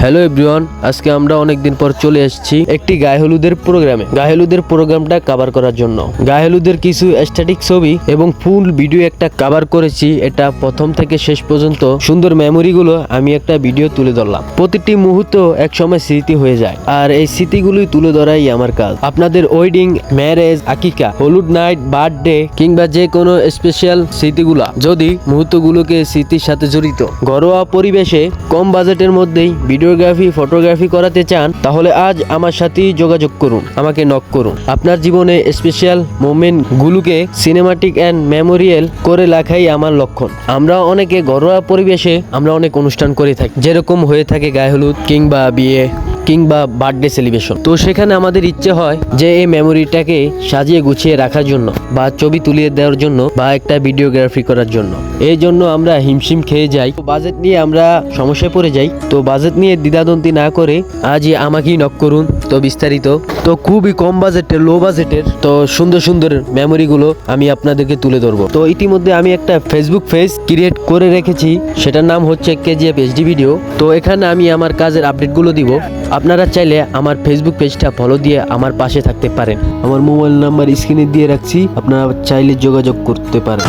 Hello everyone, আজকে আমরা অনেকদিন পর চলে এসেছি একটি গায়ে হলুদের প্রোগ্রামে। গায়ে হলুদের প্রোগ্রামটা কভার করার জন্য গায়ে হলুদের কিছু স্ট্যাটিক ছবি এবং ফুল ভিডিও একটা কভার করেছি। এটা প্রথম থেকে শেষ পর্যন্ত সুন্দর মেমোরিগুলো আমি একটা ভিডিও তুলে ধরলাম। প্রতিটি মুহূর্ত একসময় স্মৃতি হয়ে যায়, আর এই স্মৃতিগুলোই তুলে ধরাই আমার কাজ। আপনাদের ওয়েডিং, ম্যারেজ, আকিকা, হলুদ নাইট, বার্থডে কিংবা যে কোনো স্পেশাল স্মৃতিগুলা যদি মুহূর্তগুলোকে স্মৃতির সাথে জড়িত ঘরোয়া পরিবেশে কম বাজেটের মধ্যেই ভিডিওগ্রাফি, ফটোগ্রাফি করাতে চান, তাহলে আজ আমার সাথেই যোগাযোগ করুন, আমাকে নক করুন। আপনার জীবনে স্পেশাল মোমেন্ট গুলোকে সিনেমাটিক অ্যান্ড মেমোরিয়াল করে রাখাই আমার লক্ষণ। আমরা অনেকে ঘরোয়া পরিবেশে আমরা অনেক অনুষ্ঠান করে থাকি, যেরকম হয়ে থাকে গায়ে হলুদ কিংবা বিয়ে কিংবা বার্থডে সেলিব্রেশন। তো সেখানে আমাদের ইচ্ছে হয় যে এই মেমোরিটাকে সাজিয়ে গুছিয়ে রাখার জন্য বা ছবি তুলিয়ে দেওয়ার জন্য বা একটা ভিডিওগ্রাফি করার জন্য। এই জন্য আমরা হিমশিম খেয়ে যাই, বাজেট নিয়ে আমরা সমস্যায় পড়ে যাই। তো বাজেট নিয়ে দ্বিধাদ্বন্দ্বী না করে আজই আমাকেই নক করুন। তো বিস্তারিত তো খুবই কম বাজেটের, লো বাজেটের তো সুন্দর সুন্দর মেমোরিগুলো আমি আপনাদেরকে তুলে ধরবো। তো ইতিমধ্যে আমি একটা ফেসবুক পেজ ক্রিয়েট করে রেখেছি, সেটার নাম হচ্ছে KGF HD ভিডিও। তো এখানে আমি আমার কাজের আপডেটগুলো দিব। আপনারা চাইলে আমার ফেসবুক পেজটা ফলো দিয়ে আমার পাশে থাকতে পারেন। আমার মোবাইল নাম্বার স্ক্রিনে দিয়ে রাখছি, আপনারা চাইলে যোগাযোগ করতে পারেন।